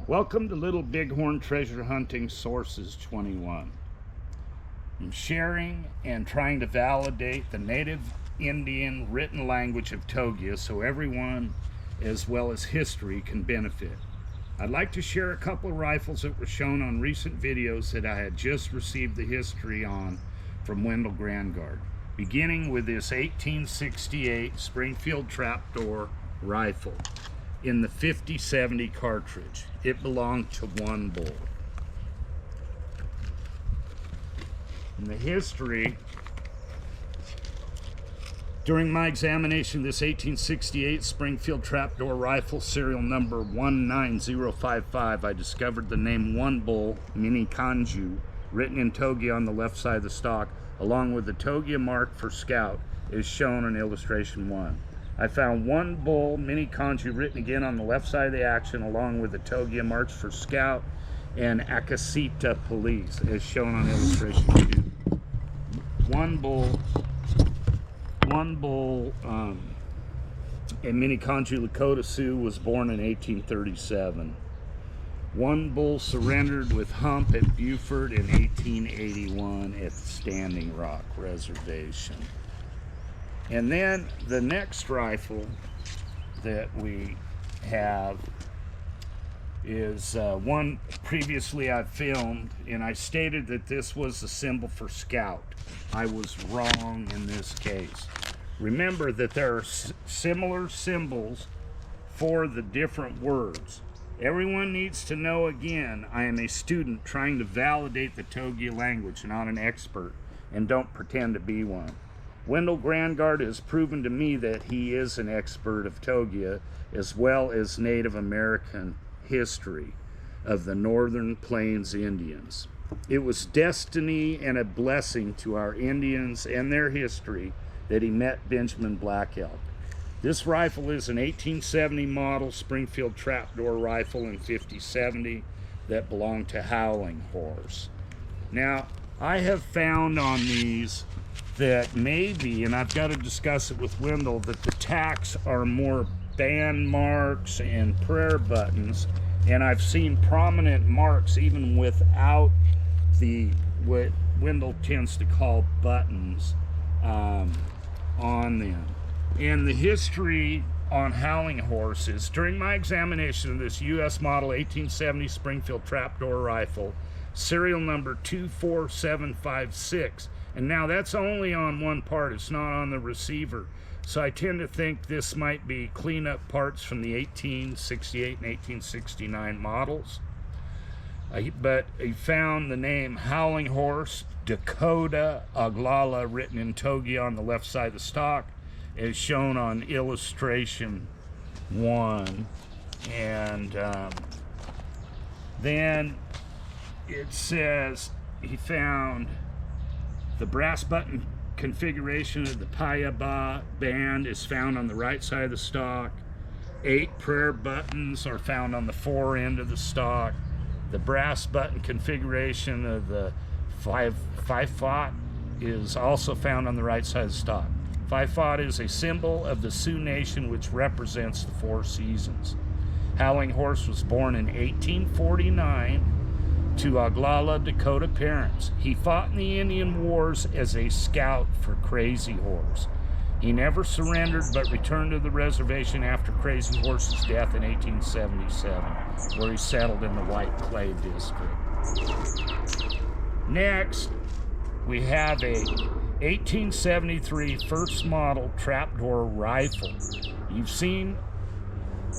Welcome to Little Bighorn Treasure Hunting Sources 21. I'm sharing and trying to validate the native Indian written language of Togia so everyone, as well as history, can benefit. I'd like to share a couple of rifles that were shown on recent videos that I had just received the history on from Wendell Grandgard, beginning with this 1868 Springfield Trapdoor rifle in the 50-70 cartridge. It belonged to One Bull. In the history, during my examination of this 1868 Springfield Trapdoor rifle, serial number 19055, I discovered the name One Bull Mini Kanju written in Togia on the left side of the stock, along with the Togia mark for Scout, as shown in illustration 1. I found One Bull Mini Kanju written again on the left side of the action, along with the Togia marks for Scout and Akasita Police, as shown on illustration 2. One Bull and Mini Kanju Lakota Sioux was born in 1837. One Bull surrendered with Hump at Buford in 1881 at the Standing Rock Reservation. And then the next rifle that we have is one previously I filmed, and I stated that this was the symbol for Scout. I was wrong in this case. Remember that there are similar symbols for the different words. Everyone needs to know, again, I am a student trying to validate the Togia language, not an expert, and don't pretend to be one. Wendell Grandgard has proven to me that he is an expert of Togia, as well as Native American history of the Northern Plains Indians. It was destiny and a blessing to our Indians and their history that he met Benjamin Black Elk. This rifle is an 1870 model Springfield Trapdoor rifle in 50-70 that belonged to Howling Horse. Now, I have found on these that maybe, and I've got to discuss it with Wendell, that the tacks are more band marks and prayer buttons, and I've seen prominent marks even without the, what Wendell tends to call buttons on them. And the history on Howling Horses, during my examination of this U.S. model 1870 Springfield Trapdoor rifle, serial number 24756, and now that's only on one part, it's not on the receiver. So I tend to think this might be cleanup parts from the 1868 and 1869 models. But he found the name Howling Horse, Dakota, Oglala, written in Togia on the left side of the stock, as shown on illustration 1. And then it says he found the brass button configuration of the Payaba band is found on the right side of the stock. 8 prayer buttons are found on the fore end of the stock. The brass button configuration of the five fought is also found on the right side of the stock. Five fought is a symbol of the Sioux Nation, which represents the 4 seasons. Howling Horse was born in 1849 to Oglala, Dakota parents. He fought in the Indian Wars as a scout for Crazy Horse. He never surrendered but returned to the reservation after Crazy Horse's death in 1877, where he settled in the White Clay District. Next, we have a 1873 first model trapdoor rifle. You've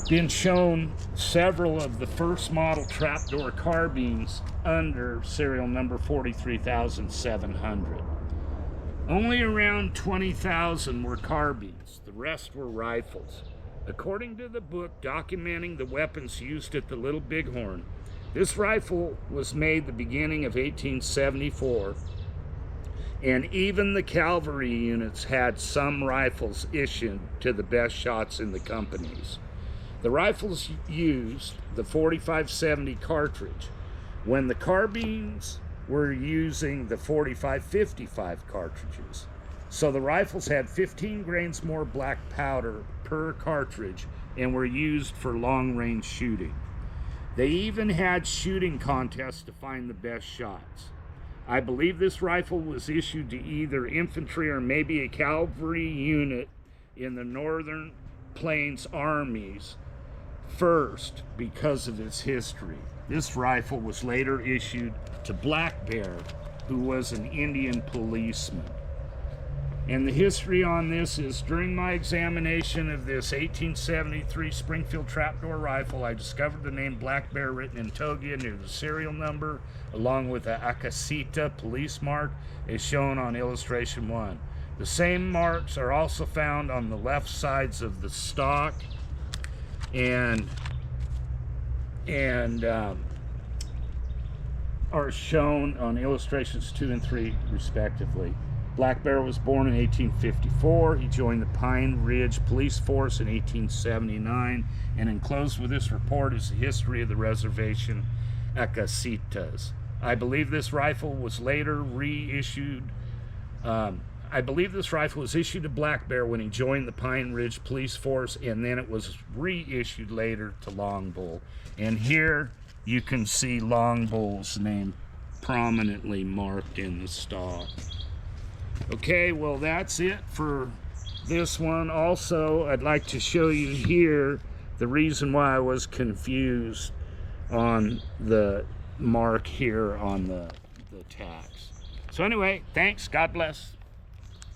been shown several of the first model trapdoor carbines under serial number 43,700. Only around 20,000 were carbines, the rest were rifles. According to the book documenting the weapons used at the Little Bighorn, this rifle was made the beginning of 1874, and even the cavalry units had some rifles issued to the best shots in the companies. The rifles used the 45-70 cartridge, when the carbines were using the 45-55 cartridges. So the rifles had 15 grains more black powder per cartridge and were used for long-range shooting. They even had shooting contests to find the best shots. I believe this rifle was issued to either infantry or maybe a cavalry unit in the Northern Plains armies first because of its history. This rifle was later issued to Black Bear, who was an Indian policeman. And the history on this is, during my examination of this 1873 Springfield trapdoor rifle, I discovered the name Black Bear written in Togia near the serial number, along with the Akasita police mark, as shown on illustration 1. The same marks are also found on the left sides of the stock and are shown on illustrations 2 and 3 respectively. Black Bear was born in 1854. He joined the Pine Ridge Police Force in 1879, and enclosed with this report is the history of the reservation Acasitas. I believe this rifle was later reissued. I believe this rifle was issued to Black Bear when he joined the Pine Ridge Police Force, and then it was reissued later to Long Bull. And here you can see Long Bull's name prominently marked in the stock. Okay, well, that's it for this one. Also, I'd like to show you here the reason why I was confused on the mark here on the tags. So anyway, thanks. God bless.